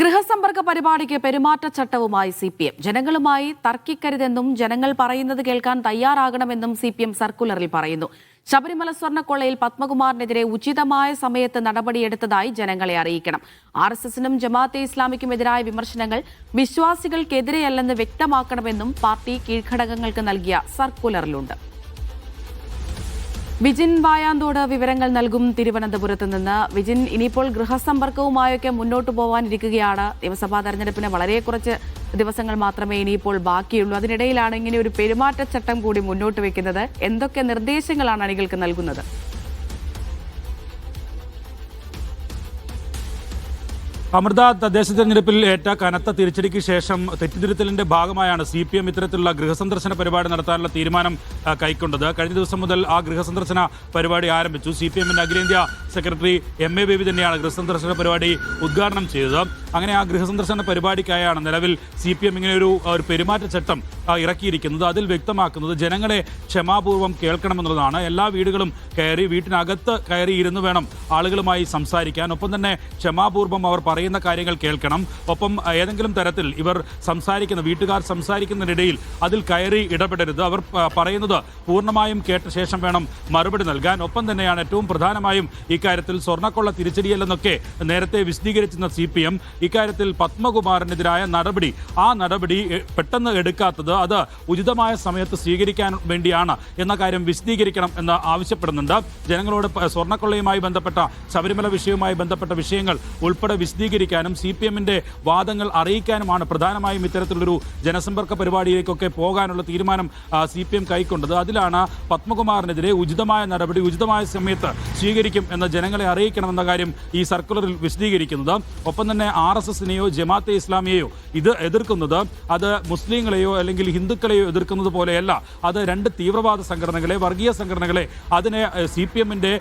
ഗൃഹസമ്പർക്ക പരിപാടിക്ക് പെരുമാറ്റച്ചട്ടവുമായി CPM. ജനങ്ങളുമായി തർക്കിക്കരുതെന്നും ജനങ്ങൾ പറയുന്നത് കേൾക്കാൻ തയ്യാറാകണമെന്നും CPM സർക്കുലറിൽ പറയുന്നു. ശബരിമല സ്വർണ്ണക്കൊള്ളയിൽ പത്മകുമാറിനെതിരെ ഉചിതമായ സമയത്ത് നടപടിയെടുത്തതായി ജനങ്ങളെ അറിയിക്കണം. RSSനും ജമാഅത്തെ ഇസ്ലാമിക്കുമെതിരായ വിമർശനങ്ങൾ വിശ്വാസികൾക്കെതിരെയല്ലെന്ന് വ്യക്തമാക്കണമെന്നും പാർട്ടി കീഴ്ഘടകങ്ങൾക്ക് നൽകിയ സർക്കുലറിലുണ്ട്. വിജിൻ വായാന്തോട് വിവരങ്ങൾ നൽകും തിരുവനന്തപുരത്ത് നിന്ന്. വിജിൻ, ഇനിയിപ്പോൾ ഗൃഹസമ്പർക്കവുമായൊക്കെ മുന്നോട്ട് പോകാനിരിക്കുകയാണ്. നിയമസഭാ തെരഞ്ഞെടുപ്പിന് വളരെ കുറച്ച് ദിവസങ്ങൾ മാത്രമേ ഇനിയിപ്പോൾ ബാക്കിയുള്ളൂ. അതിനിടയിലാണ് ഇങ്ങനെ ഒരു പെരുമാറ്റച്ചട്ടം കൂടി മുന്നോട്ട് വെക്കുന്നത്. എന്തൊക്കെ നിർദ്ദേശങ്ങളാണ് അണികൾക്ക് നൽകുന്നത്? അമൃത, തദ്ദേശ തെരഞ്ഞെടുപ്പിൽ ഏറ്റ കനത്ത തിരിച്ചടിക്ക് ശേഷം തെറ്റിദ്ധരുത്തലിന്റെ ഭാഗമായാണ് CPM ഇത്തരത്തിലുള്ള ഗൃഹസന്ദർശന പരിപാടി നടത്താനുള്ള തീരുമാനം കൈക്കൊണ്ടത്. കഴിഞ്ഞ ദിവസം മുതൽ ആ ഗൃഹസന്ദർശന പരിപാടി ആരംഭിച്ചു. CPMന്റെ അഖിലേന്ത്യാ സെക്രട്ടറി MA ബേബി തന്നെയാണ് ഗൃഹസന്ദർശന പരിപാടി ഉദ്ഘാടനം ചെയ്തത്. അങ്ങനെ ആ ഗൃഹസന്ദർശന പരിപാടിക്കായാണ് നിലവിൽ CPM ഇങ്ങനെ ഒരു പെരുമാറ്റച്ചട്ടം ഇറക്കിയിരിക്കുന്നത്. അതിൽ വ്യക്തമാക്കുന്നത് ജനങ്ങളെ ക്ഷമാപൂർവ്വം കേൾക്കണമെന്നുള്ളതാണ്. എല്ലാ വീടുകളും കയറി വീട്ടിനകത്ത് കയറി ഇരുന്ന് വേണം ആളുകളുമായി സംസാരിക്കാൻ. ഒപ്പം തന്നെ ക്ഷമാപൂർവ്വം അവർ പറയുന്ന കാര്യങ്ങൾ കേൾക്കണം. ഒപ്പം ഏതെങ്കിലും തരത്തിൽ ഇവർ വീട്ടുകാർ സംസാരിക്കുന്നതിനിടയിൽ അതിൽ കയറി ഇടപെടരുത്. അവർ പറയുന്നത് പൂർണ്ണമായും കേട്ട ശേഷം വേണം മറുപടി നൽകാൻ. ഒപ്പം തന്നെയാണ് ഏറ്റവും പ്രധാനമായും ഇക്കാര്യത്തിൽ സ്വർണ്ണക്കൊള്ള തിരിച്ചടിയല്ലെന്നൊക്കെ നേരത്തെ വിശദീകരിച്ചിരുന്ന CPM ഇക്കാര്യത്തിൽ പത്മകുമാറിനെതിരായ ആ നടപടി പെട്ടെന്ന് എടുക്കാത്തത് അത് ഉചിതമായ സമയത്ത് സ്വീകരിക്കാൻ വേണ്ടിയാണ് എന്ന കാര്യം വിശദീകരിക്കണം എന്ന് ആവശ്യപ്പെടുന്നുണ്ട്. ജനങ്ങളോട് സ്വർണ്ണക്കൊള്ളയുമായി ബന്ധപ്പെട്ട ശബരിമല വിഷയവുമായി ബന്ധപ്പെട്ട വിഷയങ്ങൾ ഉൾപ്പെടെ വിശദീകരിക്കാനും CPMന്റെ വാദങ്ങൾ അറിയിക്കാനുമാണ് പ്രധാനമായും ഇത്തരത്തിലുള്ളൊരു ജനസമ്പർക്ക പരിപാടിയിലേക്കൊക്കെ പോകാനുള്ള തീരുമാനം CPM കൈക്കൊണ്ടത്. അതിലാണ് പത്മകുമാറിനെതിരെ ഉചിതമായ നടപടി ഉചിതമായ സമയത്ത് സ്വീകരിക്കും എന്ന് ജനങ്ങളെ അറിയിക്കണമെന്ന കാര്യം ഈ സർക്കുലറിൽ വിശദീകരിക്കുന്നത്. ഒപ്പം തന്നെ RSSനെയോ ജമാഅത്തെ ഇസ്ലാമിയെയോ ഇത് എതിർക്കുന്നത് അത് മുസ്ലിങ്ങളെയോ അല്ലെങ്കിൽ ഹിന്ദുക്കളെയോ എതിർക്കുന്നത് പോലെയല്ല. അത് രണ്ട് തീവ്രവാദ സംഘടനകളെ, വർഗീയ സംഘടനകളെ, അതിനെ CPMന്റെ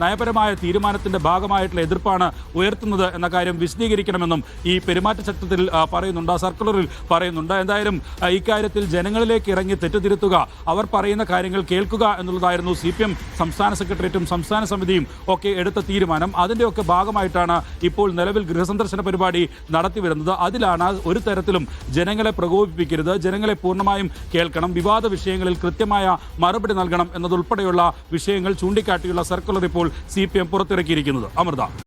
നയപരമായ തീരുമാനത്തിന്റെ ഭാഗമായിട്ടുള്ള എതിർപ്പാണ് ഉയർത്തുന്നത് എന്ന കാര്യം വിശദീകരിക്കണമെന്നും ഈ പെരുമാറ്റച്ചട്ടത്തിൽ പറയുന്നുണ്ട്, സർക്കുലറിൽ പറയുന്നുണ്ട്. എന്തായാലും ഇക്കാര്യത്തിൽ ജനങ്ങളിലേക്ക് ഇറങ്ങി തെറ്റുതിരുത്തുക, അവർ പറയുന്ന കാര്യങ്ങൾ കേൾക്കുക എന്നുള്ളതായിരുന്നു CPM സംസ്ഥാന സെക്രട്ടേറിയറ്റും സംസ്ഥാന സമിതിയും ഒക്കെ എടുത്ത തീരുമാനം. അതിൻ്റെയൊക്കെ ഭാഗമായിട്ടാണ് ഇപ്പോൾ നിലവിൽ ഗൃഹസന്ദർശന പരിപാടി നടത്തിവരുന്നത്. അതിലാണ് ഒരു തരത്തിലും ജനങ്ങളെ പ്രകോപിപ്പിക്കരുത്, ജനങ്ങളെ പൂർണ്ണമായും കേൾക്കണം, വിവാദ വിഷയങ്ങളിൽ കൃത്യമായ മറുപടി നൽകണം എന്നതുൾപ്പെടെയുള്ള വിഷയങ്ങൾ ചൂണ്ടിക്കാട്ടിയുള്ള സർക്കുലർ ഇപ്പോൾ CPM പുറത്തിറക്കിയിരിക്കുന്നത്. അമൃത.